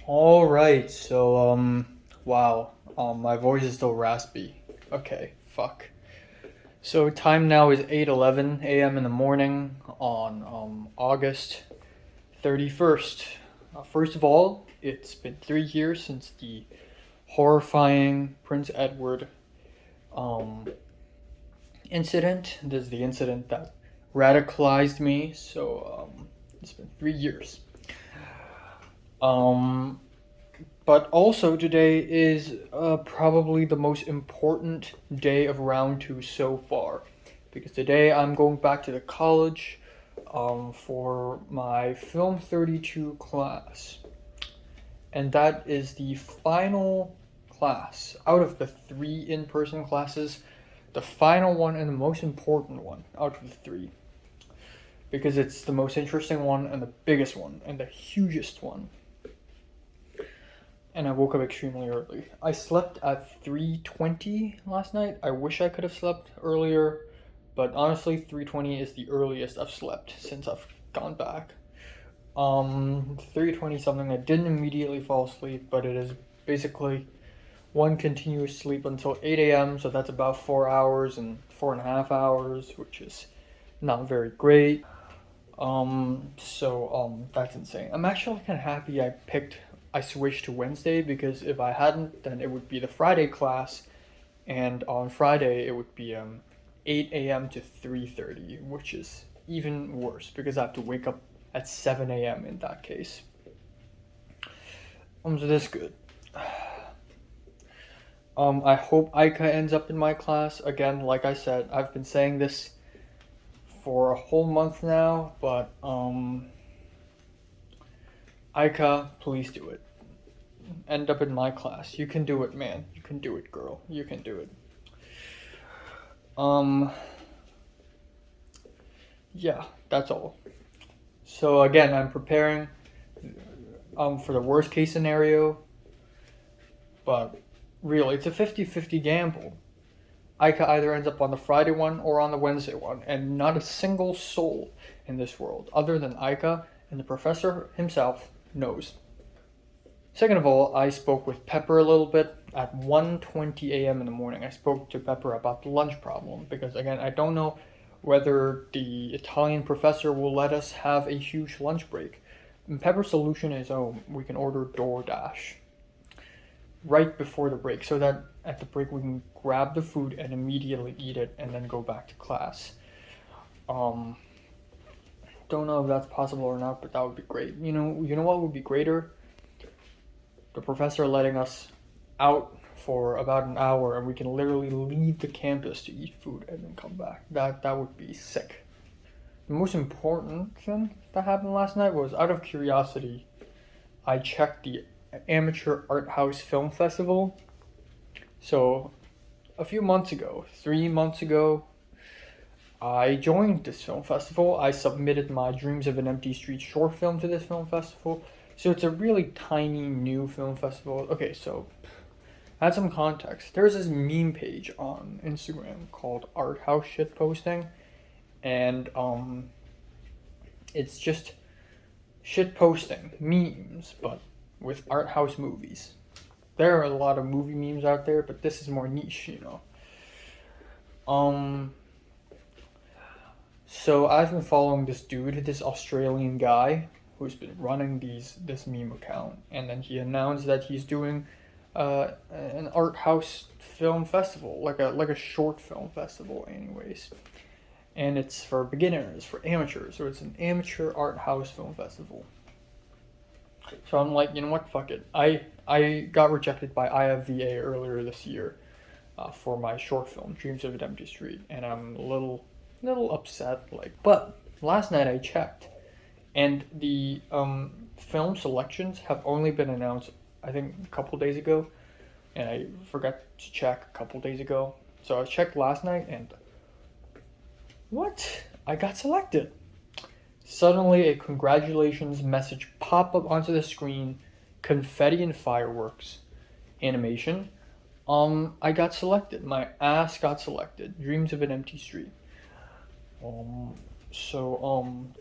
All right, wow, my voice is still raspy. Okay, fuck. So time now is 8:11 a.m. in the morning on August 31st. First of all, it's been 3 years since the horrifying Prince Edward um, incident. This is the incident that radicalized me. It's been 3 years. Um, But also today is probably the most important day of round two so far, because today I'm going back to the college for my Film 32 class, and that is the final class out of the three in-person classes, the final one and the most important one out of the three, because it's the most interesting one and the biggest one and the hugest one. And I woke up extremely early. I slept at 3:20 last night. I wish I could have slept earlier, but honestly 3:20 is the earliest I've slept since I've gone back. 3:20 something. I didn't immediately fall asleep, but it is basically one continuous sleep until 8 a.m., so that's about 4 hours and 4.5 hours, which is not very great. That's insane. I'm actually kind of happy I switched to Wednesday, because if I hadn't, then it would be the Friday class, and on Friday it would be 8 a.m. to 3:30, which is even worse because I have to wake up at 7 a.m. in that case. So that's good. I hope Aika ends up in my class again. Like I said, I've been saying this for a whole month now, but Aika, please do it. End up in my class. You can do it, man. You can do it, girl. You can do it. Um, yeah, that's all. So again, I'm preparing for the worst case scenario, but really, it's a 50-50 gamble. Aika either ends up on the Friday one or on the Wednesday one, and not a single soul in this world, other than Aika and the professor himself, knows. Second of all, I spoke with Pepper a little bit at 1:20 a.m. in the morning. I spoke to Pepper about the lunch problem because, again, I don't know whether the Italian professor will let us have a huge lunch break. And Pepper's solution is, oh, we can order DoorDash right before the break, so that at the break we can grab the food and immediately eat it and then go back to class. Um, don't know if that's possible or not, but that would be great. You know what would be greater? The professor letting us out for about an hour, and we can literally leave the campus to eat food and then come back. That would be sick. The most important thing that happened last night was, out of curiosity, I checked the Amateur Art House Film Festival. So a few months ago, 3 months ago, I joined this film festival. I submitted my Dreams of an Empty Street short film to this film festival. So it's a really tiny new film festival. Okay, so add some context. There's this meme page on Instagram called Art House Shit Posting, and it's just shit posting memes, but with art house movies. There are a lot of movie memes out there, but this is more niche. Um, so I've been following this dude, this Australian guy who's been running this meme account, and then he announced that he's doing an art house film festival, like a short film festival, anyways. And it's for beginners, for amateurs. So it's an amateur art house film festival. So I'm like, you know what? Fuck it. I got rejected by IFVA earlier this year for my short film Dreams of an Empty Street, and I'm a little upset. But last night I checked, and the film selections have only been announced, I think, a couple days ago, and I forgot to check a couple days ago. So I checked last night, and what? I got selected. Suddenly, a congratulations message popped up onto the screen, confetti and fireworks animation. I got selected. My ass got selected. Dreams of an Empty Street. Um,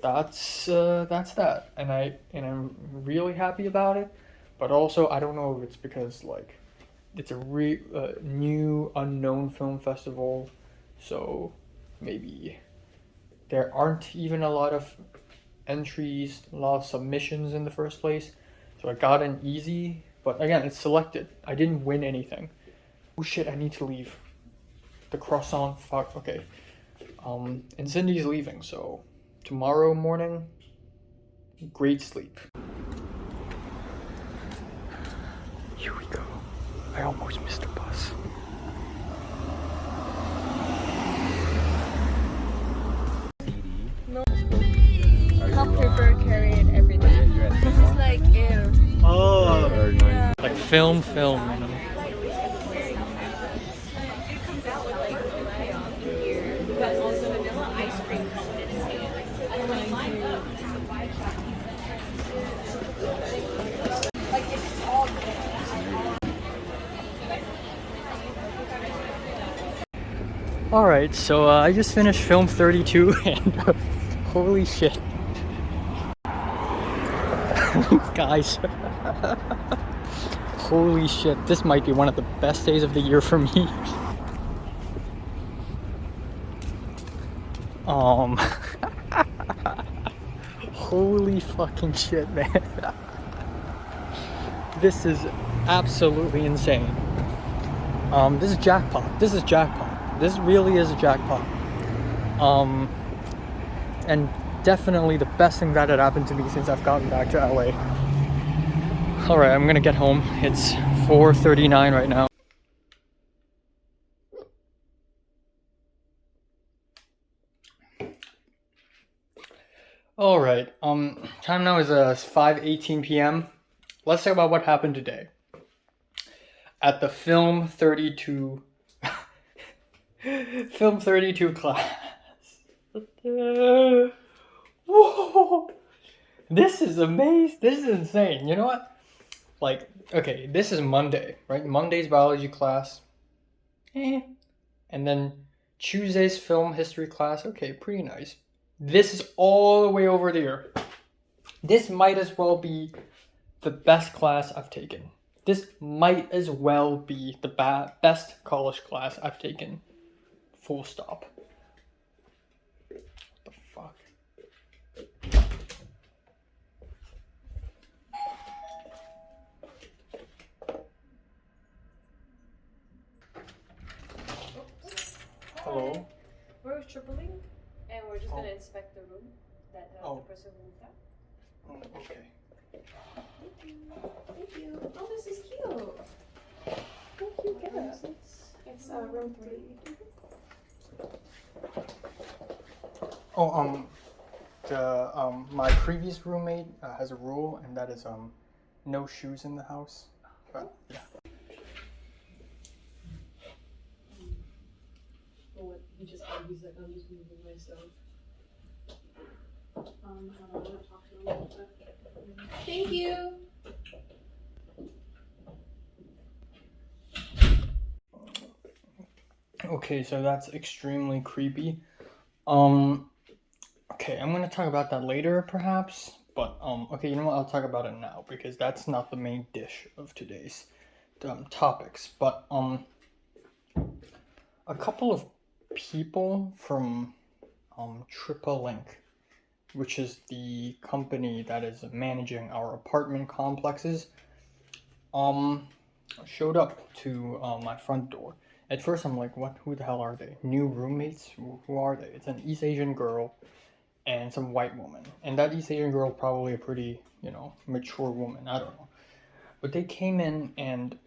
that's that, and I'm really happy about it. But also, I don't know if it's because like it's a new unknown film festival, so maybe there aren't even a lot of entries, a lot of submissions in the first place. So I got in easy, but again, it's selected. I didn't win anything. Oh shit, I need to leave. The croissant, fuck, okay. And Cindy's leaving, so tomorrow morning, great sleep. Here we go. I almost missed the bus. I'll prefer carry it every day. This is like air. Oh, Yeah. like film, you know. It comes out with like crayon here, but also vanilla ice cream cone in his hand. Like it's all Alright, so I just finished film 32 and holy shit. Guys, holy shit, this might be one of the best days of the year for me. Holy fucking shit, man. This is absolutely insane. This is jackpot. This is jackpot. This really is a jackpot. And definitely the best thing that had happened to me since I've gotten back to LA. Alright, I'm gonna get home. It's 4:39 right now. Alright, time now is 5:18 p.m. Let's talk about what happened today. At the Film 32 Film 32 class. Whoa! This is amazing. This is insane. You know what? Like, okay, this is Monday, right? Monday's biology class. And then Tuesday's film history class. Okay, pretty nice. This is all the way over there. This might as well be the best class I've taken. This might as well be the best college class I've taken. Full stop. What the fuck? Hello? We're with Triple Link, and we're just gonna inspect the room that the person moved out. Oh, okay. Thank you. Oh, this is cute. Thank you. Get it. It's room 3. Oh, my previous roommate has a rule, and that is no shoes in the house. But yeah. Well, he just argues like I'm just moving myself. I want to talk to him a little bit. Thank you. Okay, so that's extremely creepy. Okay, I'm gonna talk about that later, perhaps. But okay, you know what? I'll talk about it now because that's not the main dish of today's topics. But a couple of people from Triple Link, which is the company that is managing our apartment complexes, showed up to my front door. At first, I'm like, what? Who the hell are they? New roommates? Who are they? It's an East Asian girl and some white woman. And that East Asian girl, probably a pretty, mature woman. I don't know. But they came in, and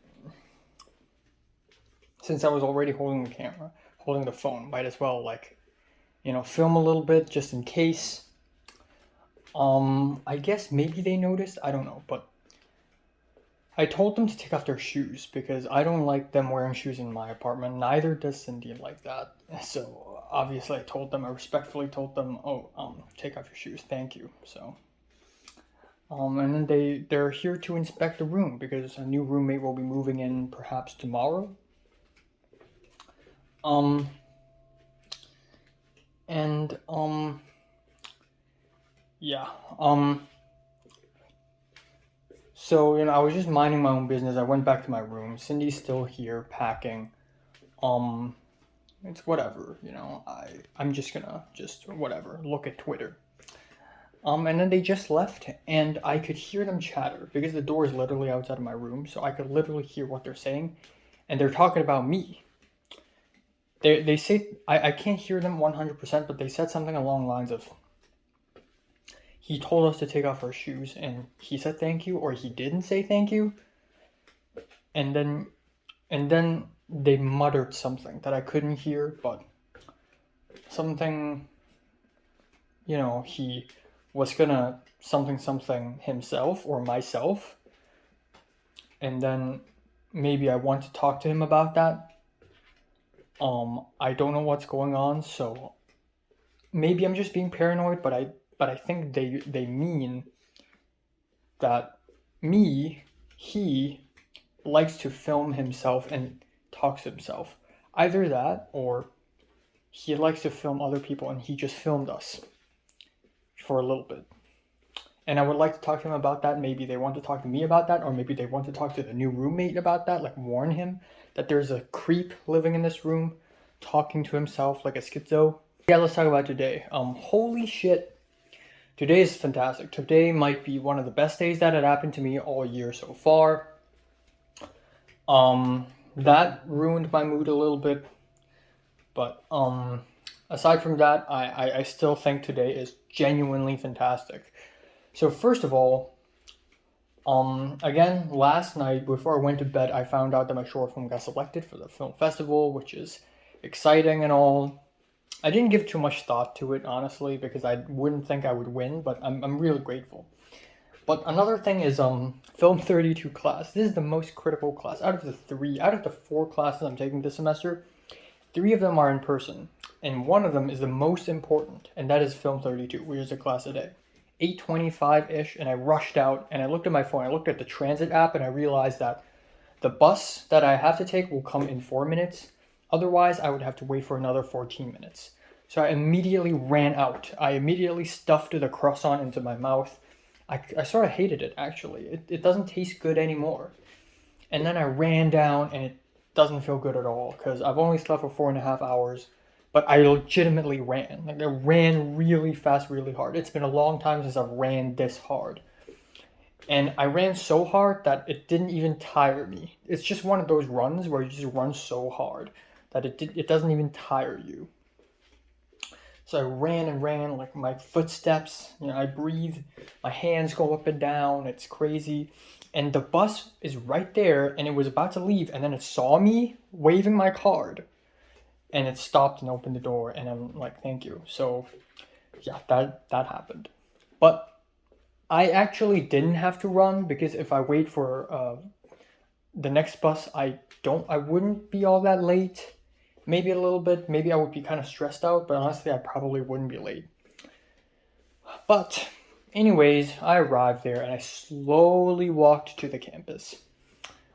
since I was already holding the camera, holding the phone, might as well, film a little bit just in case. I guess maybe they noticed. I don't know. But I told them to take off their shoes because I don't like them wearing shoes in my apartment. Neither does Cindy like that. So obviously I respectfully told them, take off your shoes. Thank you. So, and then they're here to inspect the room because a new roommate will be moving in perhaps tomorrow. So, I was just minding my own business. I went back to my room. Cindy's still here packing. It's whatever, I'm just gonna whatever, look at Twitter. And then they just left, and I could hear them chatter because the door is literally outside of my room, so I could literally hear what they're saying, and they're talking about me. They say I can't hear them 100%, but they said something along the lines of, he told us to take off our shoes, and he said thank you, or he didn't say thank you, and then they muttered something that I couldn't hear, but something, he was gonna something himself or myself, and then maybe I want to talk to him about that. I don't know what's going on, so maybe I'm just being paranoid, but I think they mean that he likes to film himself and talks to himself. Either that, or he likes to film other people and he just filmed us for a little bit. And I would like to talk to him about that. Maybe they want to talk to me about that, or maybe they want to talk to the new roommate about that, like warn him that there's a creep living in this room talking to himself like a schizo. Yeah, let's talk about today. Holy shit. Today is fantastic. Today might be one of the best days that had happened to me all year so far. That ruined my mood a little bit. But aside from that, I still think today is genuinely fantastic. So first of all, again, last night before I went to bed, I found out that my short film got selected for the film festival, which is exciting and all. I didn't give too much thought to it, honestly, because I wouldn't think I would win, but I'm really grateful. But another thing is Film 32 class. This is the most critical class. Out of the 4 classes I'm taking this semester, 3 of them are in person, and one of them is the most important, and that is Film 32, which is a class a day. 8:25-ish, and I rushed out, and I looked at my phone. I looked at the transit app, and I realized that the bus that I have to take will come in 4 minutes. Otherwise, I would have to wait for another 14 minutes. So I immediately ran out. I immediately stuffed the croissant into my mouth. I sort of hated it, actually. It doesn't taste good anymore. And then I ran down, and it doesn't feel good at all, because I've only slept for 4.5 hours. But I legitimately ran. Like, I ran really fast, really hard. It's been a long time since I've ran this hard. And I ran so hard that it didn't even tire me. It's just one of those runs where you just run so hard that it doesn't even tire you. So I ran and ran, like my footsteps, I breathe, my hands go up and down, it's crazy. And the bus is right there, and it was about to leave, and then it saw me waving my card. And it stopped and opened the door, and I'm like, thank you. So, yeah, that happened. But I actually didn't have to run, because if I wait for the next bus, I wouldn't be all that late. Maybe a little bit. Maybe I would be kind of stressed out, but honestly, I probably wouldn't be late. But anyways, I arrived there, and I slowly walked to the campus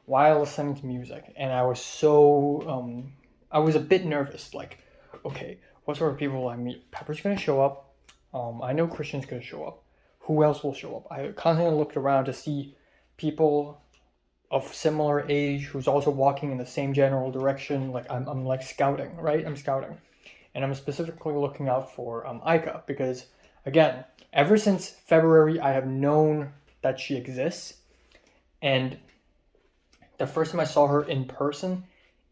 while listening to music, and I was so... I was a bit nervous, like, okay, what sort of people will I meet? Pepper's gonna show up. I know Christian's gonna show up. Who else will show up? I constantly looked around to see people of similar age who's also walking in the same general direction. Like, I'm like scouting, right? I'm scouting. And I'm specifically looking out for Aika, because, again, ever since February, I have known that she exists. And the first time I saw her in person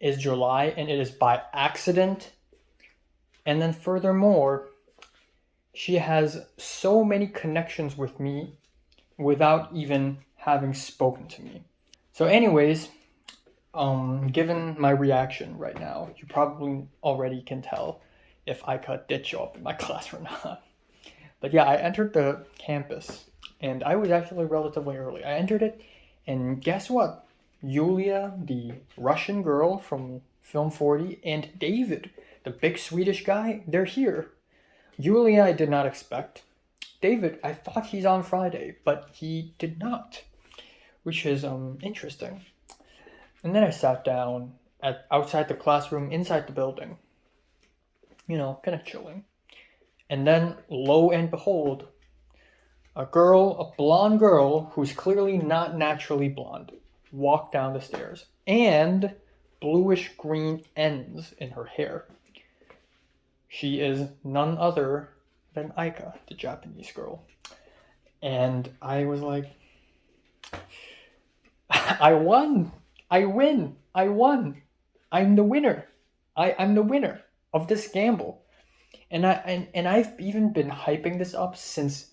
is July, and it is by accident. And then furthermore, she has so many connections with me without even having spoken to me. So anyways, given my reaction right now, you probably already can tell if Aika did show up in my class or not. But yeah, I entered the campus, and I was actually relatively early. I entered it, and guess what? Yulia, the Russian girl from Film 40, and David, the big Swedish guy, they're here. Yulia, I did not expect. David, I thought he's on Friday, but he did not, which is interesting. And then I sat down outside the classroom, inside the building, kind of chilling. And then, lo and behold, a blonde girl who's clearly not naturally blonde, walked down the stairs, and bluish green ends in her hair. She is none other than Aika, the Japanese girl. And I was like, I won. I win. I won. I'm the winner. I'm the winner of this gamble. And I've even been hyping this up since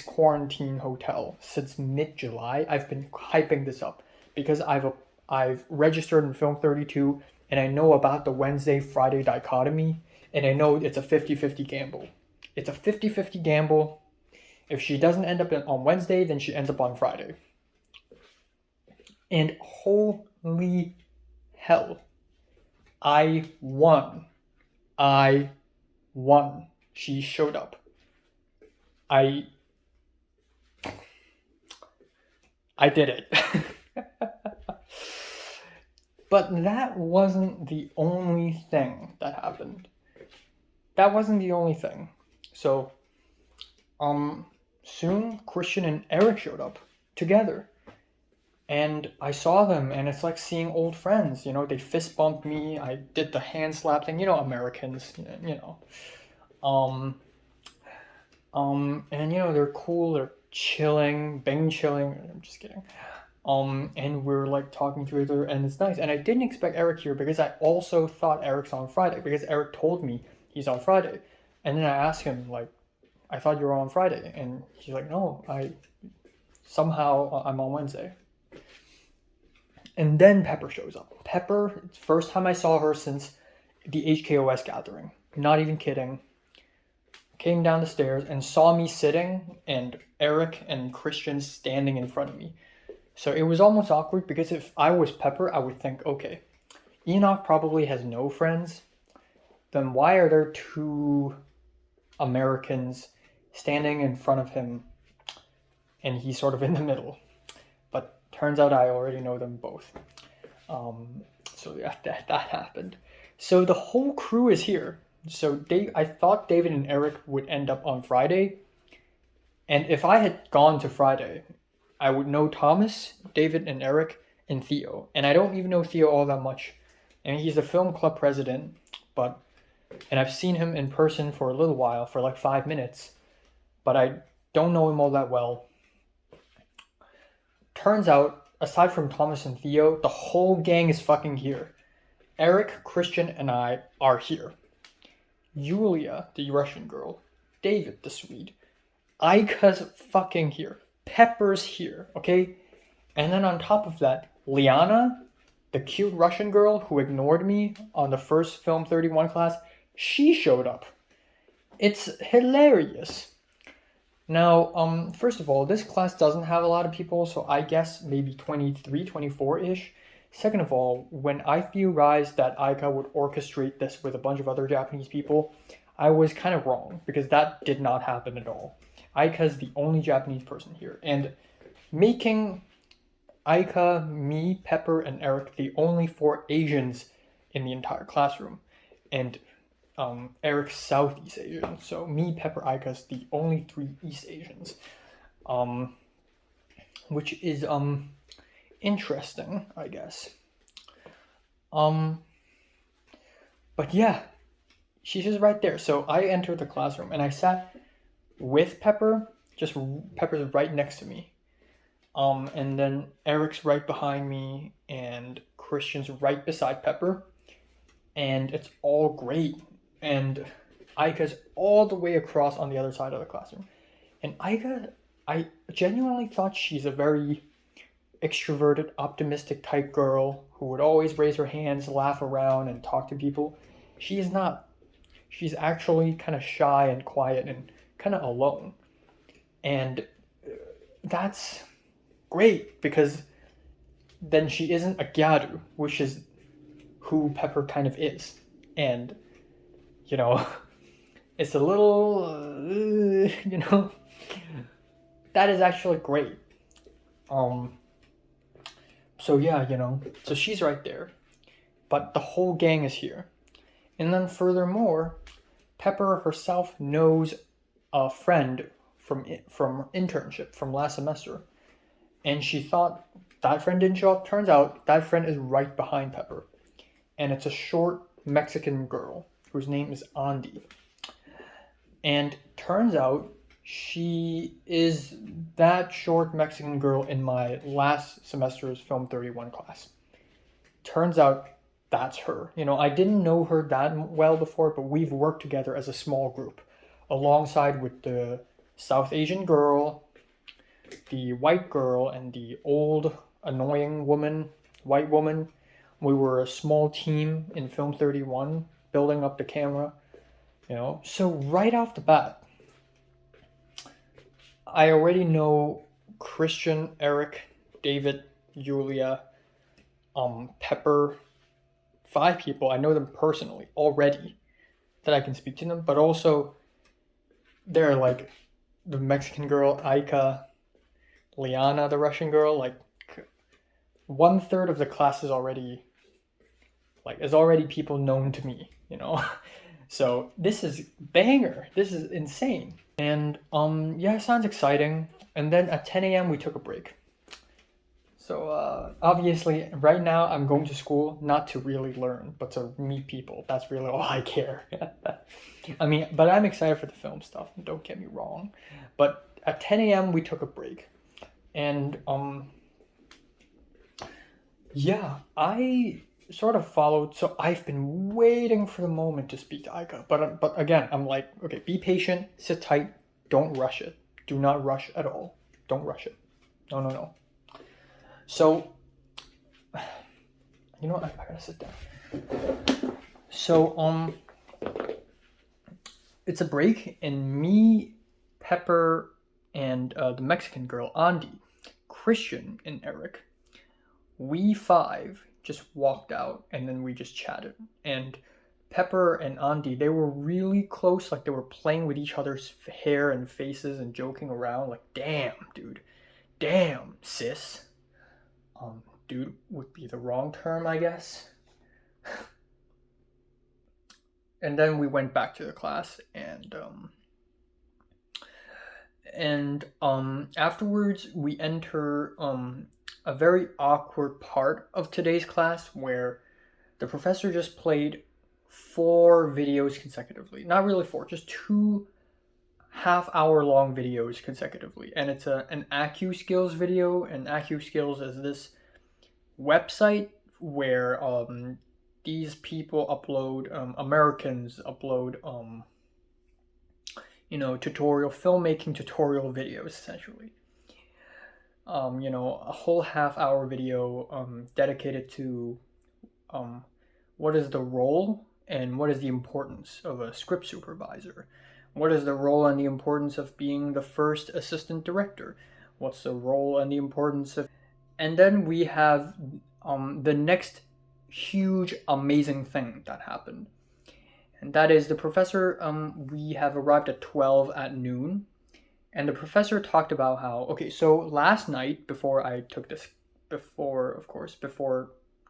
Quarantine Hotel, since mid-July. I've been hyping this up because I've registered in Film 32 and I know about the Wednesday Friday dichotomy, and I know it's a 50-50 gamble. It's a 50-50 gamble. If she doesn't end up on Wednesday, then she ends up on Friday. And holy hell, I won. I won. She showed up. I did it. But that wasn't the only thing that happened. That wasn't the only thing. So, soon Christian and Eric showed up together. And I saw them, and it's like seeing old friends. You know, they fist bumped me. I did the hand slap thing. You know, Americans. You know. And you know, they're cool. They're chilling, bang chilling. I'm just kidding. And we're like talking to each other, and it's nice. And I didn't expect Eric here because I also thought Eric's on Friday, because Eric told me he's on Friday. And then I asked him, like, I thought you were on Friday, and he's like, no, I'm on Wednesday. And then Pepper shows up. Pepper, it's the first time I saw her since the HKOS gathering. Not even kidding. Came down the stairs and saw me sitting and Eric and Christian standing in front of me. So it was almost awkward because if I was Pepper, I would think, okay, Enoch probably has no friends. Then why are there two Americans standing in front of him and he's sort of in the middle? But turns out I already know them both. So yeah, that happened. So the whole crew is here. So I thought David and Eric would end up on Friday. And if I had gone to Friday, I would know Thomas, David, and Eric, and Theo. And I don't even know Theo all that much. I mean, he's the film club president, and I've seen him in person for a little while, for like 5 minutes. But I don't know him all that well. Turns out, aside from Thomas and Theo, the whole gang is fucking here. Eric, Christian, and I are here. Julia, the Russian girl. David, the Swede. Aika's fucking here. Pepper's here, okay? And then on top of that, Liana, the cute Russian girl who ignored me on the first Film 31 class, she showed up. It's hilarious. Now, first of all, this class doesn't have a lot of people, so I guess maybe 23, 24-ish. Second of all, when I theorized that Aika would orchestrate this with a bunch of other Japanese people, I was kind of wrong, because that did not happen at all. Aika's the only Japanese person here, and making Aika, me, Pepper, and Eric the only 4 Asians in the entire classroom, and Eric's Southeast Asian, so me, Pepper, Aika's the only 3 East Asians, which is interesting, I guess. But yeah, she's just right there. So I entered the classroom and I sat with Pepper. Pepper's right next to me. And then Eric's right behind me and Christian's right beside Pepper. And it's all great. And Aika's all the way across on the other side of the classroom. And Aika, I genuinely thought she's a very extroverted, optimistic type girl who would always raise her hands, laugh around, and talk to people. She is not. She's actually kind of shy and quiet and kind of alone. And that's great, because then she isn't a gyaru, which is who Pepper kind of is. And, you know, it's a little, you know, that is actually great. So yeah, you know, so she's right there, but the whole gang is here. And then furthermore, Pepper herself knows a friend from internship from last semester, and she thought that friend didn't show up. Turns out that friend is right behind Pepper, and it's a short Mexican girl whose name is Andy. And turns out she is that short Mexican girl in my last semester's Film 31 class. Turns out that's her. You know, I didn't know her that well before, but we've worked together as a small group, alongside with the South Asian girl, the white girl, and the old annoying white woman. We were a small team in Film 31, building up the camera, you know. So right off the bat, I already know Christian, Eric, David, Julia, Pepper, 5 people. I know them personally already that I can speak to them, but also they're like the Mexican girl, Aika, Liana, the Russian girl. Like 1/3 of the class is already people known to me, you know. So this is banger. This is insane. And yeah, it sounds exciting. And then at 10 a.m. we took a break. So obviously right now I'm going to school not to really learn, but to meet people. That's really all I care. I mean, but I'm excited for the film stuff, don't get me wrong. But at 10 a.m. we took a break. And yeah, I sort of followed. So I've been waiting for the moment to speak to Aika. But again, I'm like, okay, be patient, sit tight, don't rush it. Do not rush at all. Don't rush it. No. So, you know what? I gotta sit down. So, it's a break, and me, Pepper, and the Mexican girl, Andy, Christian, and Eric, we 5 just walked out, and then we just chatted. And Pepper and Andy, they were really close, like they were playing with each other's hair and faces and joking around, like, damn, dude. Damn, sis. Dude would be the wrong term, I guess. And then we went back to the class, and afterwards we enter a very awkward part of today's class where the professor just played 4 videos consecutively. Not really 4, just 2 half-hour-long videos consecutively. And it's an AccuSkills video, and AccuSkills is this website where these people upload, Americans upload, filmmaking tutorial videos, essentially. A whole half-hour video dedicated to what is the role and what is the importance of a script supervisor. What is the role and the importance of being the first assistant director? What's the role and the importance of... And then we have the next huge, amazing thing that happened. And that is the professor, we have arrived at 12 at noon. And the professor talked about how, okay, so last night, before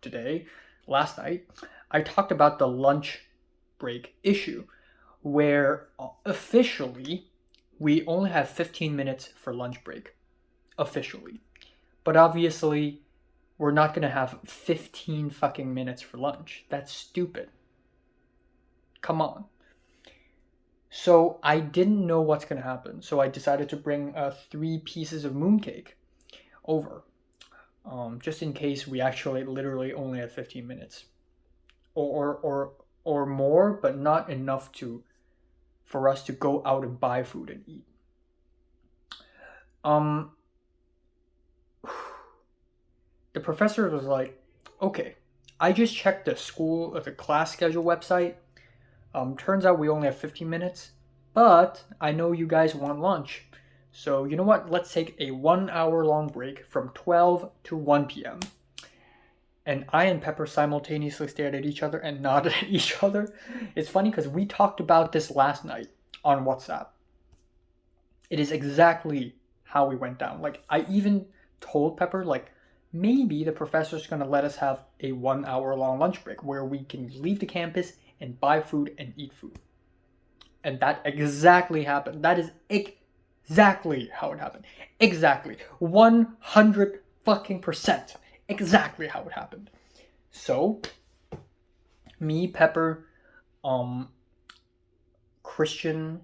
today, last night, I talked about the lunch break issue, where officially we only have 15 minutes for lunch break, officially. But obviously, we're not going to have 15 fucking minutes for lunch. That's stupid. Come on. So I didn't know what's going to happen. So I decided to bring 3 pieces of mooncake over. Just in case we actually literally only have 15 minutes. Or more, but not enough for us to go out and buy food and eat. The professor was like, okay, I just checked the class schedule website. Turns out we only have 15 minutes, but I know you guys want lunch. So you know what? Let's take a 1-hour-long break from 12 to 1 p.m. And I and Pepper simultaneously stared at each other and nodded at each other. It's funny because we talked about this last night on WhatsApp. It is exactly how we went down. Like, I even told Pepper, like, maybe the professor's going to let us have a 1-hour-long lunch break where we can leave the campus and buy food and eat food. And that exactly happened. That is exactly how it happened. Exactly. 100 fucking percent. Exactly how it happened. So, me, Pepper, Christian,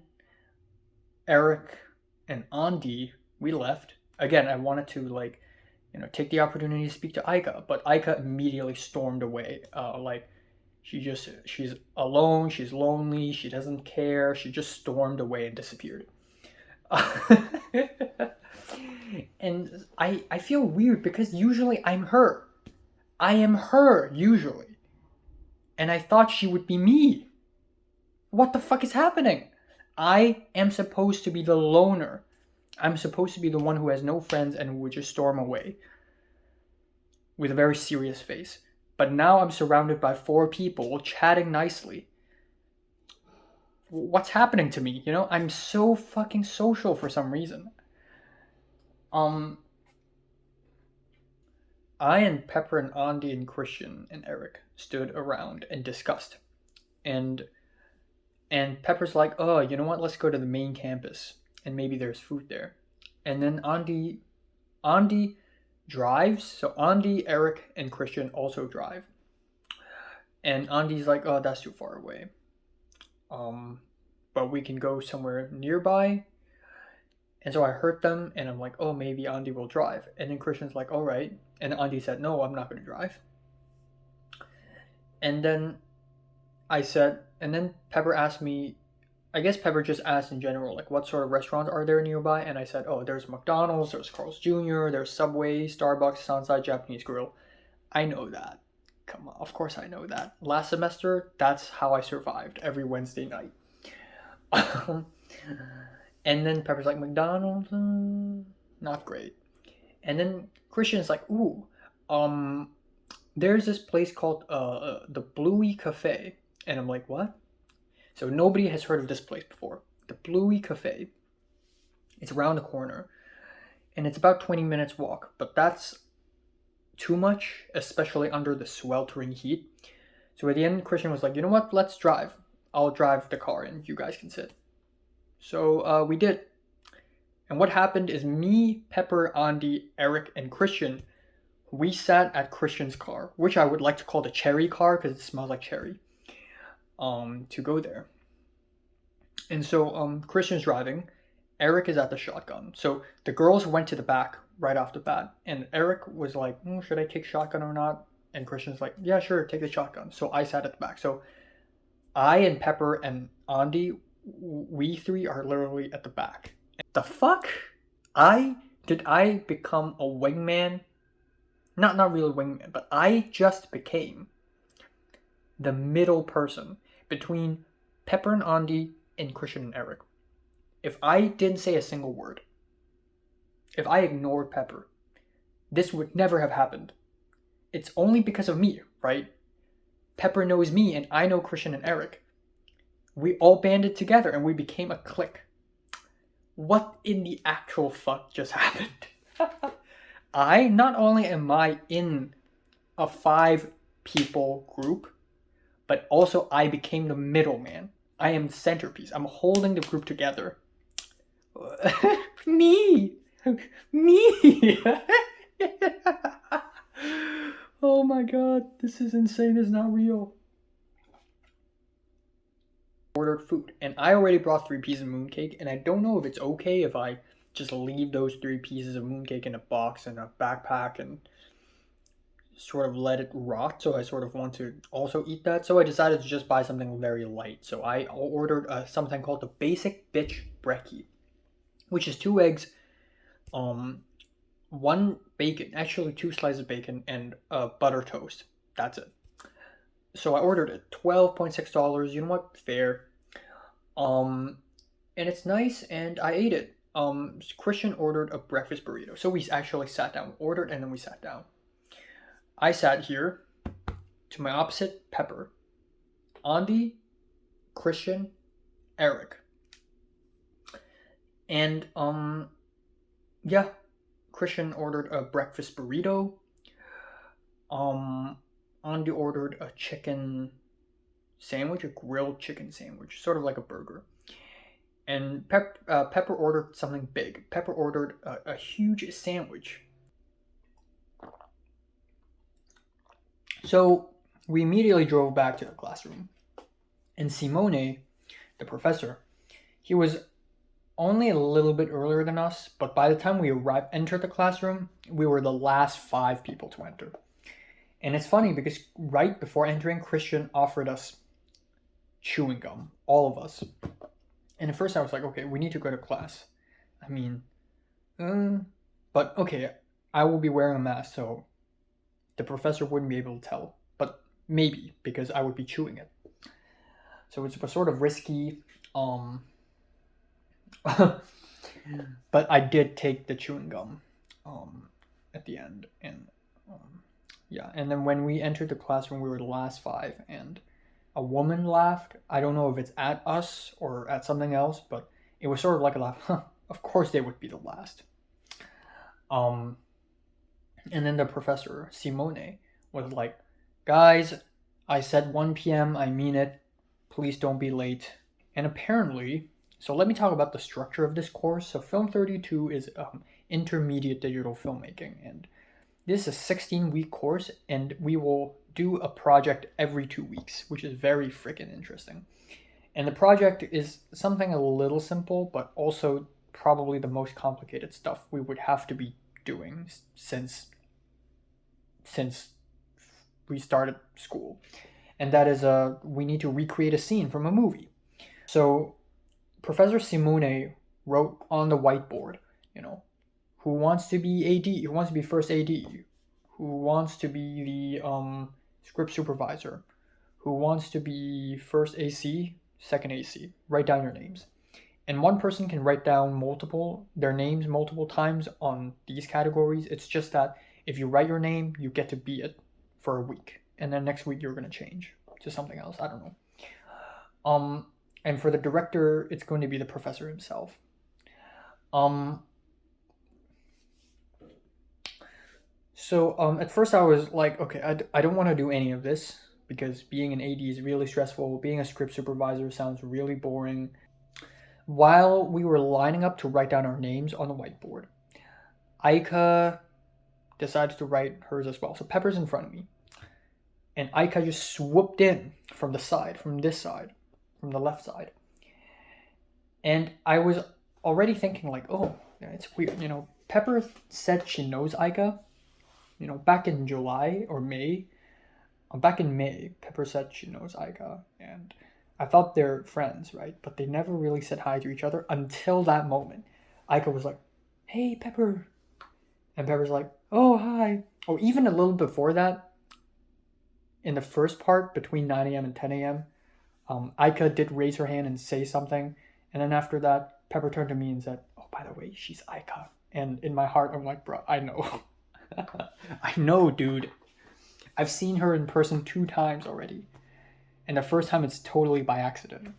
Eric, and Andy, we left. Again, I wanted to take the opportunity to speak to Aika, but Aika immediately stormed away. She's alone, she's lonely, she doesn't care. She just stormed away and disappeared. And I feel weird because usually I'm her. I am her usually. And I thought she would be me. What the fuck is happening? I am supposed to be the loner. I'm supposed to be the one who has no friends and who would just storm away with a very serious face. But now I'm surrounded by 4 people chatting nicely. What's happening to me? I'm so fucking social for some reason. I and Pepper and Andy and Christian and Eric stood around and discussed. And Pepper's like, oh, you know what? Let's go to the main campus and maybe there's food there. And then Andy drives. So Andy, Eric, and Christian also drive. And Andy's like, oh, that's too far away. But we can go somewhere nearby. And so I heard them, and I'm like, oh, maybe Andy will drive. And then Christian's like, all right. And Andy said, no, I'm not going to drive. And then and then Pepper asked me, I guess Pepper just asked in general, like, what sort of restaurants are there nearby? And I said, oh, there's McDonald's, there's Carl's Jr., there's Subway, Starbucks, Sunside Japanese Grill. I know that. Come on, of course I know that. Last semester, that's how I survived every Wednesday night. And then Pepper's like, McDonald's, not great. And then Christian's like, ooh, there's this place called the Bluey Cafe. And I'm like, what? So nobody has heard of this place before. The Bluey Cafe. It's around the corner. And it's about 20 minutes walk. But that's too much, especially under the sweltering heat. So at the end, Christian was like, you know what? Let's drive. I'll drive the car and you guys can sit. So we did. And what happened is me, Pepper, Andy, Eric, and Christian, we sat at Christian's car, which I would like to call the cherry car because it smells like cherry, to go there. And so Christian's driving. Eric is at the shotgun. So the girls went to the back right off the bat. And Eric was like, should I take shotgun or not? And Christian's like, yeah, sure, take the shotgun. So I sat at the back. So I and Pepper and Andy, we 3 are literally at the back. The fuck? Did I become a wingman? Not really wingman, but I just became the middle person between Pepper and Andy and Christian and Eric. If I didn't say a single word, if I ignored Pepper, this would never have happened. It's only because of me, right? Pepper knows me and I know Christian and Eric. We all banded together and we became a clique. What in the actual fuck just happened? Not only am I in a 5-people group, but also I became the middleman. I am the centerpiece. I'm holding the group together. Me! Oh my god, this is insane. It's not real. Ordered food, and I already brought 3 pieces of mooncake, and I don't know if it's okay if I just leave those 3 pieces of mooncake in a box in a backpack and sort of let it rot. So I sort of want to also eat that, so I decided to just buy something very light. So I ordered something called the Basic Bitch Brekkie, which is 2 eggs, 1 bacon, actually 2 slices of bacon, and butter toast. That's it. So I ordered it, $12.6. You know what? Fair. And it's nice, and I ate it. Christian ordered a breakfast burrito. So we actually sat down, ordered, and then we sat down. I sat here to my opposite, Pepper, Andy, Christian, Eric. And yeah, Christian ordered a breakfast burrito. Andy ordered a chicken sandwich, a grilled chicken sandwich, sort of like a burger. And Pepper ordered something big. Pepper ordered a huge sandwich. So we immediately drove back to the classroom. And Simone, the professor, he was only a little bit earlier than us, but by the time we entered the classroom, we were the last 5 people to enter. And it's funny because right before entering, Christian offered us chewing gum, all of us. And at first I was like, okay, we need to go to class. I mean, but okay, I will be wearing a mask, so the professor wouldn't be able to tell. But maybe, because I would be chewing it. So it was sort of risky. But I did take the chewing gum at the end. And yeah, and then when we entered the classroom, we were the last 5, and a woman laughed. I don't know if it's at us or at something else, but it was sort of like a laugh. Huh, of course they would be the last. And then the professor, Simone, was like, guys, I said 1 p.m. I mean it. Please don't be late. And apparently, so let me talk about the structure of this course. So Film 32 is intermediate digital filmmaking, and this is a 16-week course, and we will do a project every 2 weeks, which is very freaking interesting. And the project is something a little simple, but also probably the most complicated stuff we would have to be doing since we started school. And that is we need to recreate a scene from a movie. So Professor Simone wrote on the whiteboard, who wants to be AD, who wants to be first AD, who wants to be the script supervisor, who wants to be first AC, second AC. Write down your names. And one person can write down their names multiple times on these categories. It's just that if you write your name, you get to be it for a week. And then next week you're going to change to something else. I don't know. And for the director, it's going to be the professor himself. So at first I was like, okay, I don't want to do any of this because being an AD is really stressful. Being a script supervisor sounds really boring. While we were lining up to write down our names on the whiteboard, Aika decides to write hers as well. So Pepper's in front of me. And Aika just swooped in from the side, from this side, from the left side. And I was already thinking like, oh, yeah, it's weird. Pepper said she knows Aika. Back in July or May. Back in May, Pepper said she knows Aika. And I thought they're friends, right? But they never really said hi to each other until that moment. Aika was like, hey, Pepper. And Pepper's like, oh, hi. Or even a little before that, in the first part between 9 a.m. and 10 a.m., Aika did raise her hand and say something. And then after that, Pepper turned to me and said, oh, by the way, she's Aika. And in my heart, I'm like, bro, I know. I know, dude. I've seen her in person 2 times already. And the first time it's totally by accident.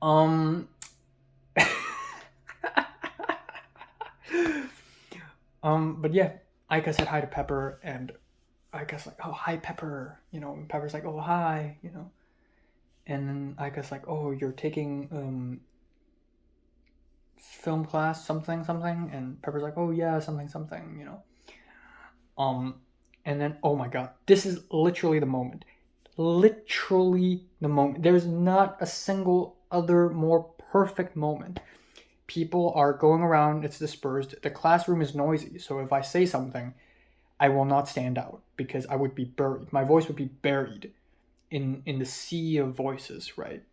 But yeah, Aika said hi to Pepper, and Aika's like, oh, hi, Pepper. And Pepper's like, oh, hi, And then Aika's like, oh, you're taking film class, something. And Pepper's like, oh, yeah, something. And then, oh my God, this is literally the moment. There's not a single other more perfect moment. People are going around, it's dispersed. The classroom is noisy, so if I say something, I will not stand out because I would be buried. My voice would be buried in the sea of voices, right?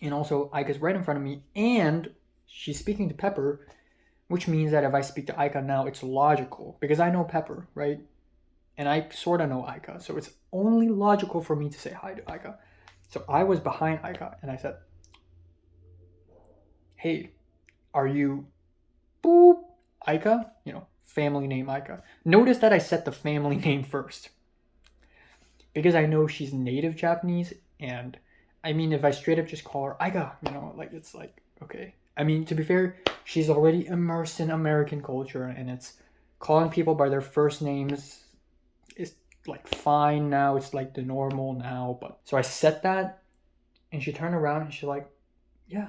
And also, Aika's right in front of me, and she's speaking to Pepper, which means that if I speak to Aika now, it's logical because I know Pepper, right? And I sort of know Aika, so it's only logical for me to say hi to Aika. So I was behind Aika, and I said, hey, are you boop Aika? Family name Aika. Notice that I said the family name first. Because I know she's native Japanese, and I mean, if I straight up just call her Aika, it's like, okay. I mean, to be fair, she's already immersed in American culture, and it's calling people by their first names is like fine now. It's like the normal now. But so I said that, and she turned around and she's like, Yeah.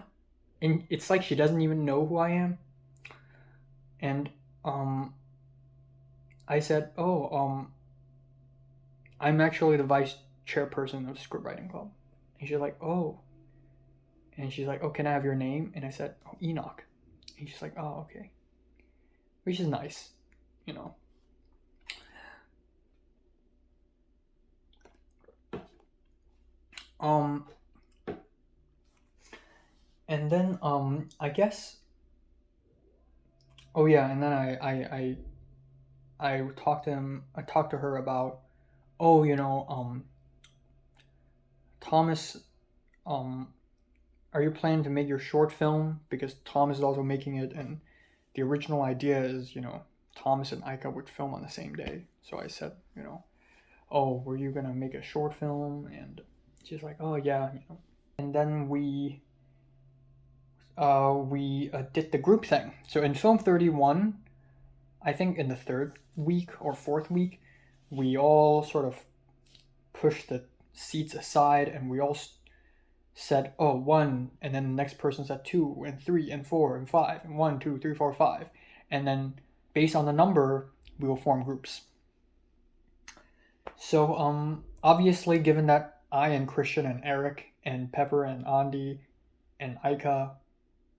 And it's like she doesn't even know who I am. And I said, "Oh, I'm actually the vice chairperson of the script writing club." And she's like, "Oh." And she's like, "Oh, can I have your name?" And I said, "Oh, Enoch." And she's like, "Oh, okay." Which is nice, you know. Um, and then I guess. Oh yeah, and then I talked to him. I talked to her about, oh, Thomas, um, are you planning to make your short film? Because Thomas is also making it, and the original idea is, Thomas and Aika would film on the same day. So I said, oh, were you gonna make a short film? And she's like, oh yeah, And then we did the group thing. So in film 31, I think in the third week or fourth week, we all sort of pushed the seats aside and we all said, oh, one, and then the next person said two, and three, and four, and five, and 1, 2, 3, 4, 5. And then based on the number, we will form groups. So, obviously, given that I and Christian and Eric and Pepper and Andy and Aika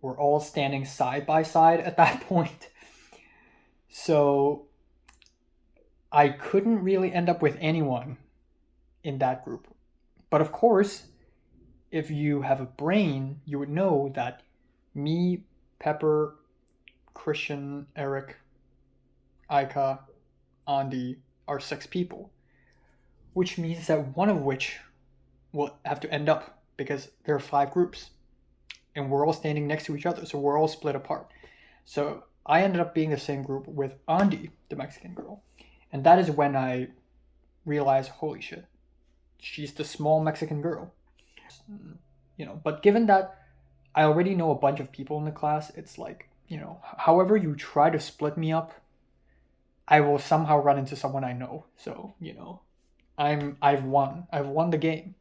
were all standing side by side at that point, so I couldn't really end up with anyone in that group. But of course, if you have a brain, you would know that me, Pepper, Christian, Eric, Aika, Andy are 6 people, which means that one of which will have to end up because there are 5 groups and we're all standing next to each other, so we're all split apart. So I ended up being the same group with Andy, the Mexican girl, and that is when I realized, holy shit, she's the small Mexican girl. But given that I already know a bunch of people in the class, it's like, however you try to split me up, I will somehow run into someone I know. So, I've won. I've won the game,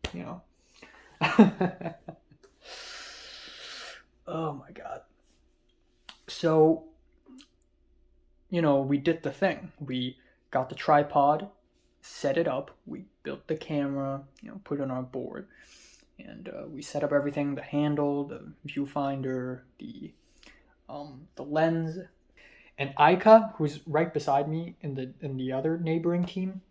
Oh my god. So, we did the thing. We got the tripod, set it up, we built the camera, put it on our board, and we set up everything: the handle, the viewfinder, the lens. And Aika, who's right beside me in the other neighboring team,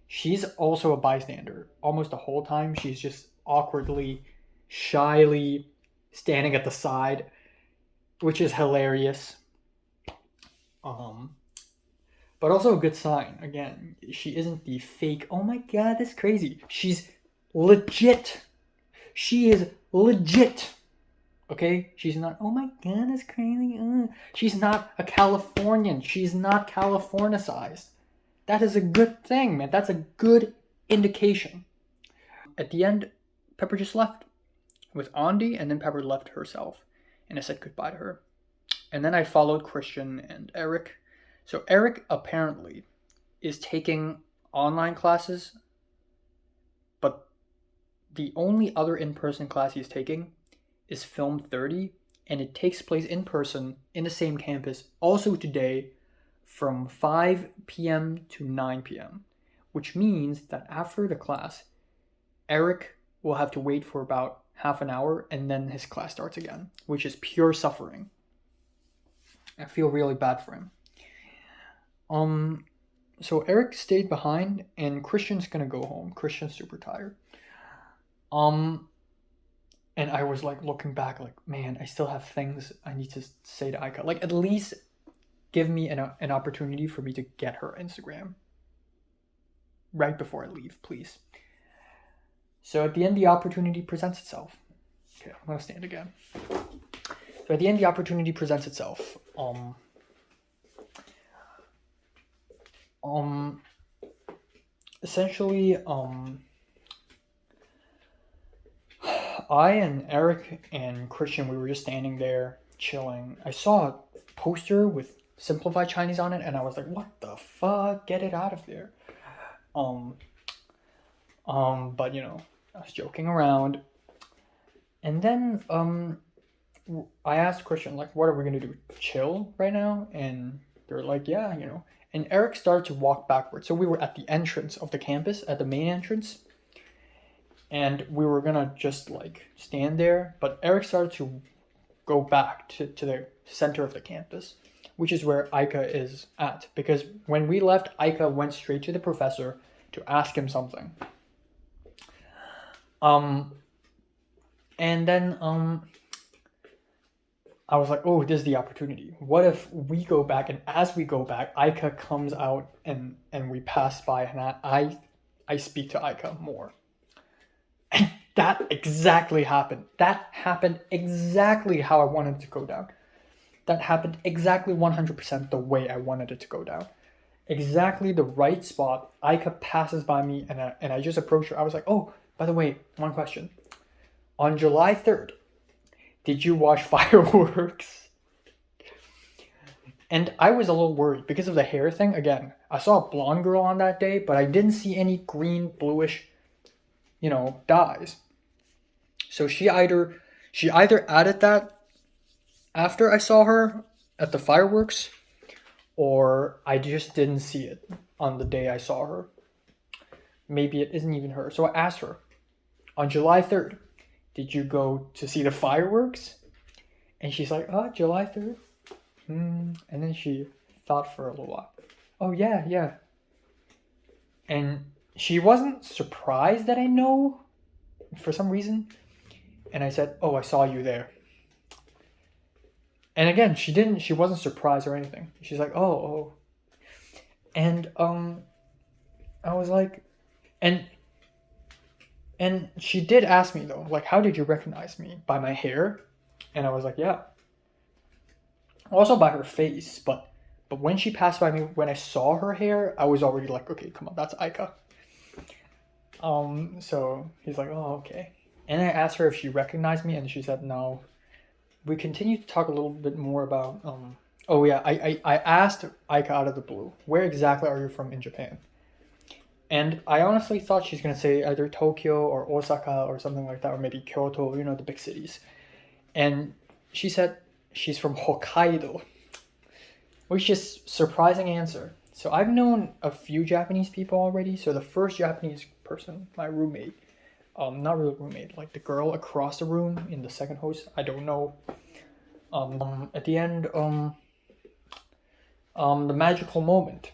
she's also a bystander. Almost the whole time, she's just awkwardly, shyly standing at the side, which is hilarious. But also a good sign. Again, she isn't the fake. Oh my god, that's crazy. She's legit. She is legit. Okay? She's not, oh my god, that's crazy. She's not a Californian. She's not Californicized. That is a good thing, man. That's a good indication. At the end, Pepper just left with Andy, and then Pepper left herself. And I said goodbye to her. And then I followed Christian and Eric. So Eric apparently is taking online classes, but the only other in-person class he's taking is Film 30, and it takes place in person in the same campus also today from 5 p.m. to 9 p.m., which means that after the class, Eric will have to wait for about half an hour and then his class starts again, which is pure suffering. I feel really bad for him. So Eric stayed behind and Christian's gonna go home. Christian's super tired. And I was like looking back, like, man, I still have things I need to say to Aika. Like, at least give me an opportunity for me to get her Instagram right before I leave, please. So at the end, the opportunity presents itself. Okay, I'm gonna stand again. So at the end, the opportunity presents itself. Essentially, I and Eric and Christian, we were just standing there chilling. I saw a poster with Simplified Chinese on it, and I was like, "What the fuck? Get it out of there!" But I was joking around, and then I asked Christian, like, what are we gonna do? Chill right now? And they're like, yeah, you know. And Eric started to walk backwards. So we were at the entrance of the campus, at the main entrance. And we were gonna just like stand there. But Eric started to go back to the center of the campus, which is where Aika is at. Because when we left, Aika went straight to the professor to ask him something. And then I was like, oh, this is the opportunity. What if we go back, and as we go back, Aika comes out and we pass by, and I speak to Aika more. And that exactly happened. That happened exactly how I wanted it to go down. That happened exactly 100% the way I wanted it to go down. Exactly the right spot. Aika passes by me, and I just approach her. I was like, oh, by the way, one question. On July 3rd, did you watch fireworks? And I was a little worried because of the hair thing. Again, I saw a blonde girl on that day, but I didn't see any green, bluish, dyes. So she either added that after I saw her at the fireworks, or I just didn't see it on the day I saw her. Maybe it isn't even her. So I asked her, on July 3rd, did you go to see the fireworks? And she's like, oh, July 3rd? And then she thought for a little while. Oh, yeah. And she wasn't surprised that I know for some reason. And I said, oh, I saw you there. And again, she wasn't surprised or anything. She's like, oh. And I was like, and she did ask me though, like, how did you recognize me? By my hair? And I was like, yeah. Also by her face, but when she passed by me, when I saw her hair, I was already like, okay, come on, that's Aika. So he's like, oh, okay. And I asked her if she recognized me, and she said no. We continued to talk a little bit more about, I asked Aika out of the blue, where exactly are you from in Japan? And I honestly thought she's going to say either Tokyo or Osaka or something like that, or maybe Kyoto, the big cities. And she said she's from Hokkaido, which is surprising answer. So I've known a few Japanese people already. So the first Japanese person, my roommate, not really roommate, like the girl across the room in the second host, I don't know. At the end, the magical moment,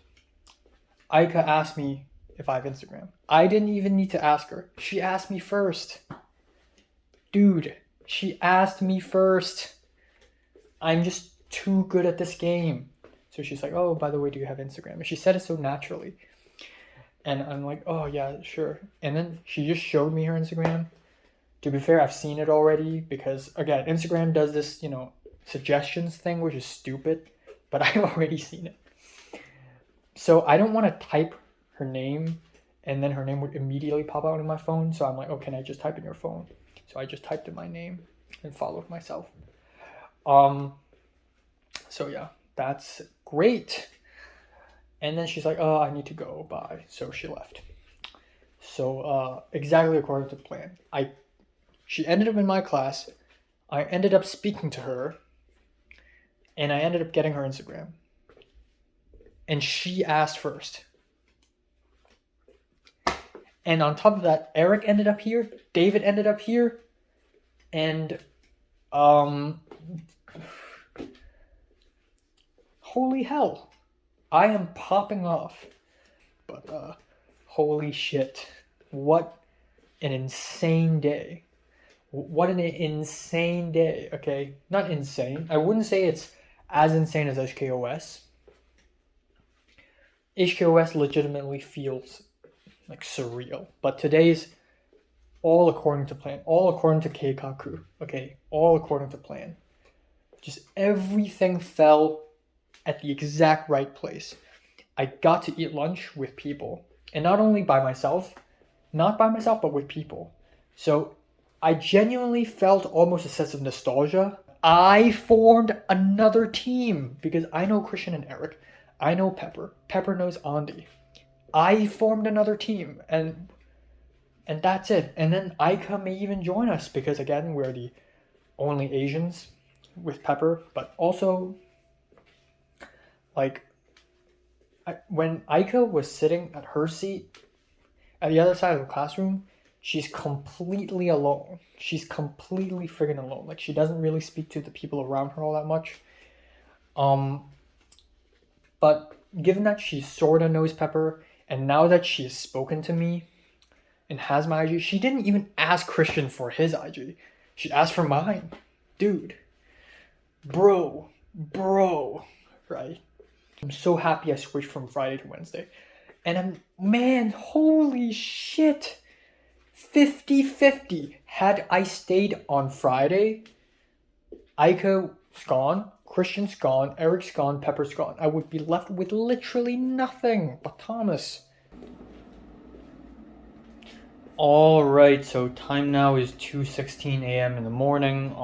Aika asked me if I have Instagram. I didn't even need to ask her. She asked me first. Dude, she asked me first. I'm just too good at this game. So she's like, oh, by the way, do you have Instagram? And she said it so naturally. And I'm like, oh, yeah, sure. And then she just showed me her Instagram. To be fair, I've seen it already because, again, Instagram does this, suggestions thing, which is stupid. But I've already seen it. So I don't want to type her name and then her name would immediately pop out on my phone. So I'm like, oh, can I just type in your phone? So I just typed in my name and followed myself. So yeah, that's great. And then she's like, oh, I need to go, bye. So she left. So exactly according to the plan. She ended up in my class. I ended up speaking to her. And I ended up getting her Instagram. And she asked first. And on top of that, Eric ended up here. David ended up here. And holy hell. I am popping off. But holy shit. What an insane day. What an insane day. Okay, not insane. I wouldn't say it's as insane as HKOS. HKOS legitimately feels like surreal. But today's all according to plan. All according to Keikaku. Okay, all according to plan. Just everything fell at the exact right place. I got to eat lunch with people. And not only by myself. Not by myself, but with people. So I genuinely felt almost a sense of nostalgia. I formed another team. Because I know Christian and Eric. I know Pepper. Pepper knows Andy. I formed another team. And that's it. And then Aika may even join us. Because again, we're the only Asians with Pepper, but also, like, when Aika was sitting at her seat at the other side of the classroom, she's completely alone. She's completely friggin' alone. Like, she doesn't really speak to the people around her all that much. But given that she sort of knows Pepper, and now that she has spoken to me and has my IG, she didn't even ask Christian for his IG. She asked for mine. Dude. Bro. Right? I'm so happy I switched from Friday to Wednesday. And man, holy shit. 50-50. Had I stayed on Friday, Aika's gone, Christian's gone, Eric's gone, Pepper's gone. I would be left with literally nothing but Thomas. Alright, so time now is 2:16 a.m. in the morning.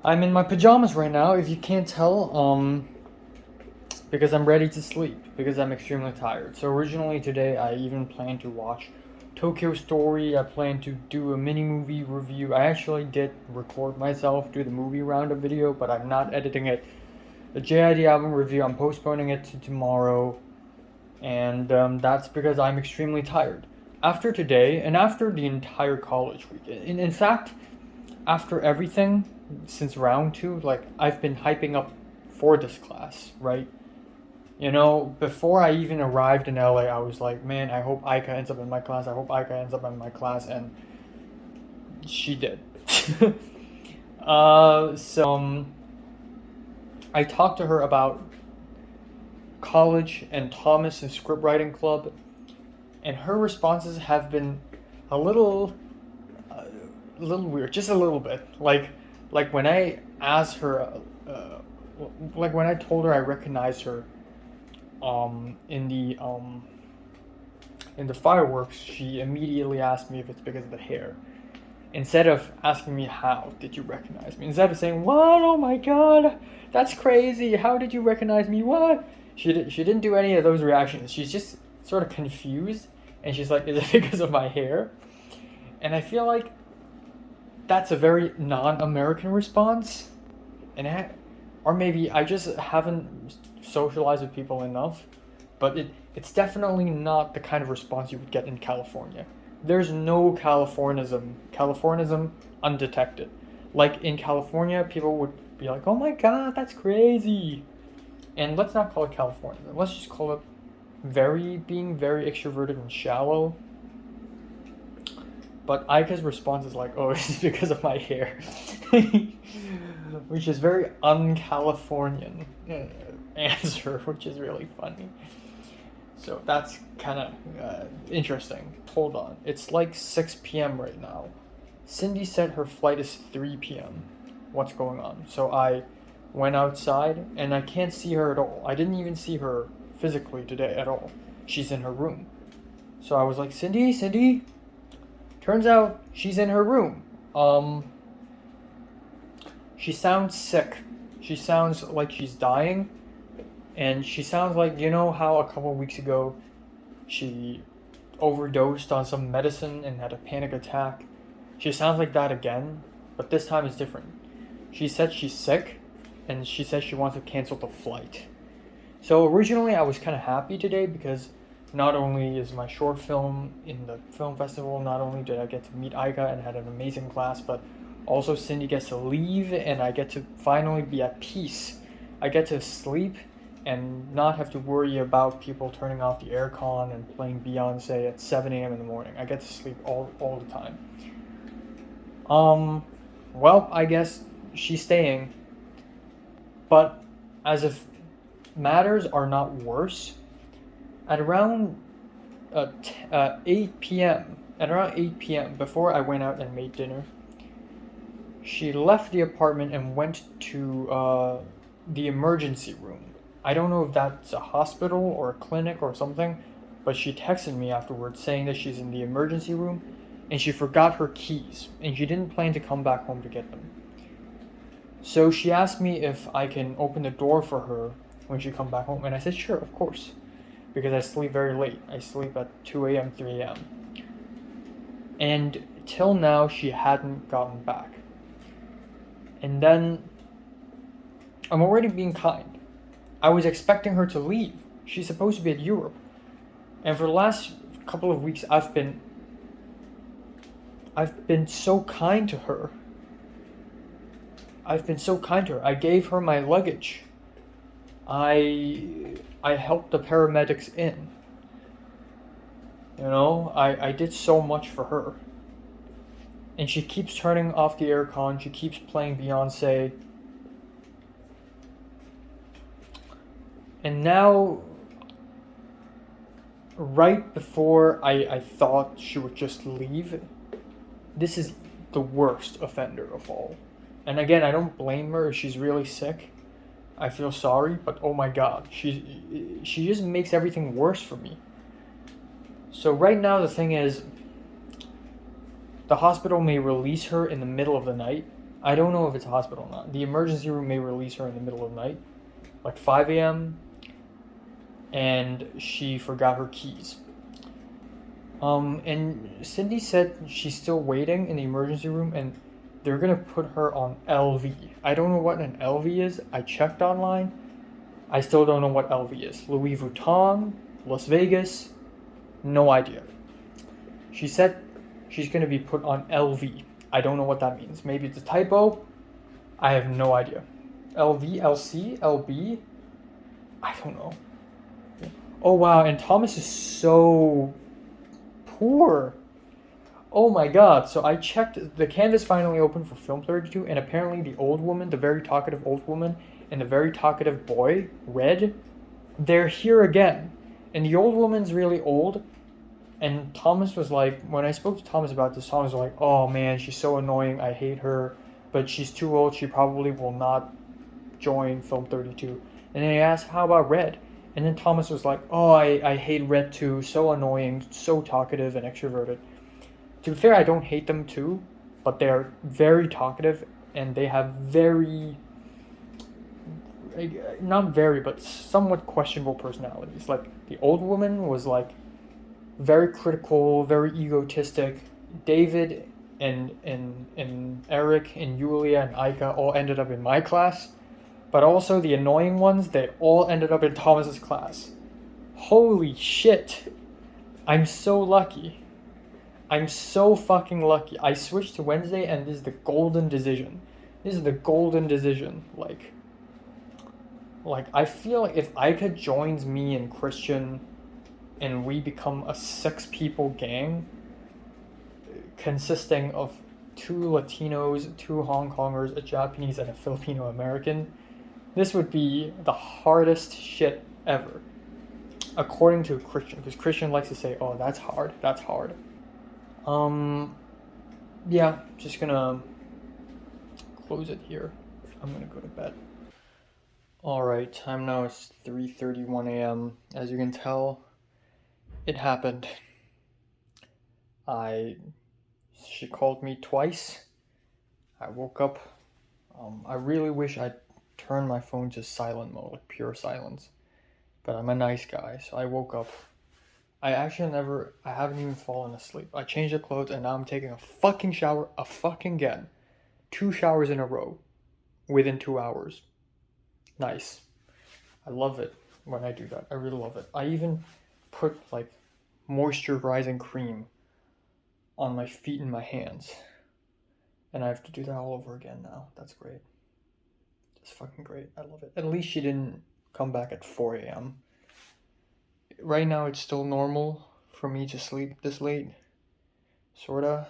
I'm in my pajamas right now, if you can't tell, because I'm ready to sleep, because I'm extremely tired. So originally today, I even planned to watch Tokyo Story. I planned to do a mini movie review. I actually did record myself, do the movie roundup video, but I'm not editing it. The JID album review, I'm postponing it to tomorrow, and that's because I'm extremely tired. After today, and after the entire college week, in fact, after everything, since round 2, like, I've been hyping up for this class, right? You know, before I even arrived in LA, I was like, man, I hope Aika ends up in my class. I hope Aika ends up in my class, and she did. I talked to her about college and Thomas and script writing club, and her responses have been a little weird, just a little bit. Like when I asked her, like when I told her I recognized her, in the fireworks, she immediately asked me if it's because of the hair. Instead of asking me how did you recognize me, instead of saying, what, oh my god, that's crazy, how did you recognize me, what? She didn't do any of those reactions. She's just sort of confused, and she's like, is it because of my hair? And I feel like that's a very non-American response, or maybe I just haven't socialized with people enough, but it's definitely not the kind of response you would get in California. There's no Californism undetected. Like in California, people would be like, oh my god, that's crazy. And let's not call it California. Let's just call it being very extroverted and shallow. But Aika's response is like, oh, it's because of my hair. Which is very un-Californian answer, which is really funny. So that's kind of interesting. Hold on. It's like 6 p.m. right now. Cindy said her flight is 3 p.m. What's going on? So I went outside, and I can't see her at all. I didn't even see her physically today at all. She's in her room. So I was like, Cindy? Turns out she's in her room. She sounds sick. She sounds like she's dying. And she sounds like, you know how a couple weeks ago she overdosed on some medicine and had a panic attack? She sounds like that again, but this time it's different. She said she's sick, and she said she wants to cancel the flight. So originally I was kind of happy today because not only is my short film in the film festival, not only did I get to meet Aika and had an amazing class, but also Cindy gets to leave and I get to finally be at peace. I get to sleep and not have to worry about people turning off the aircon and playing Beyonce at 7 a.m. in the morning. I get to sleep all the time. Well, I guess she's staying. But as if matters are not worse, at around 8 p.m., before I went out and made dinner, she left the apartment and went to the emergency room. I don't know if that's a hospital or a clinic or something, but she texted me afterwards saying that she's in the emergency room and she forgot her keys and she didn't plan to come back home to get them. So she asked me if I can open the door for her when she come back home, and I said sure, of course, because I sleep very late. I sleep at 2 a.m., 3 a.m. And till now she hadn't gotten back. And then I'm already being kind. I was expecting her to leave. She's supposed to be at Europe. And for the last couple of weeks I've been so kind to her. I've been so kind to her. I gave her my luggage. I helped the paramedics in. You know, I did so much for her. And she keeps turning off the aircon. She keeps playing Beyonce. And now, right before I thought she would just leave, this is the worst offender of all. And again, I don't blame her if she's really sick. I feel sorry, but oh my god, she just makes everything worse for me. So right now the thing is, the hospital may release her in the middle of the night. I don't know if it's a hospital or not. The emergency room may release her in the middle of the night, like 5 a.m. And she forgot her keys. And Cindy said she's still waiting in the emergency room, and they're gonna put her on LV. I don't know what an LV is. I checked online. I still don't know what LV is. Louis Vuitton, Las Vegas, no idea. She said she's gonna be put on LV. I don't know what that means. Maybe it's a typo. I have no idea. LV, LC, LB? I don't know. Oh wow, and Thomas is so poor. Oh my god. So I checked, the canvas finally opened for Film 32, and apparently the old woman, the very talkative old woman, and the very talkative boy, Red, they're here again. And the old woman's really old, and Thomas was like, when I spoke to Thomas about this, Thomas was like, oh man, she's so annoying, I hate her, but she's too old, she probably will not join Film 32. And then he asked, how about Red? And then Thomas was like, oh, I hate Red too, so annoying, so talkative and extroverted. To be fair, I don't hate them too, but they're very talkative, and they have very, not very, but somewhat questionable personalities. Like, the old woman was like very critical, very egotistic. David and Eric and Yulia and Aika all ended up in my class, but also the annoying ones, they all ended up in Thomas's class. Holy shit. I'm so lucky. I'm so fucking lucky. I switched to Wednesday, and this is the golden decision. This is the golden decision. Like I feel like if Aika joins me and Christian, and we become a 6-people gang consisting of 2 Latinos, 2 Hong Kongers, a Japanese, and a Filipino American, this would be the hardest shit ever. According to Christian, because Christian likes to say, oh, that's hard, that's hard. Yeah, just gonna close it here. I'm gonna go to bed. Alright, time now is 3:31 a.m. As you can tell, it happened. She called me twice. I woke up. I really wish I'd turned my phone to silent mode, like pure silence. But I'm a nice guy, so I woke up. I haven't even fallen asleep. I changed the clothes, and now I'm taking a fucking shower, again. 2 showers in a row, within 2 hours. Nice. I love it when I do that. I really love it. I even put like moisturizing cream on my feet and my hands. And I have to do that all over again now. That's great. It's fucking great. I love it. At least she didn't come back at 4 a.m. Right now it's still normal for me to sleep this late. Sorta.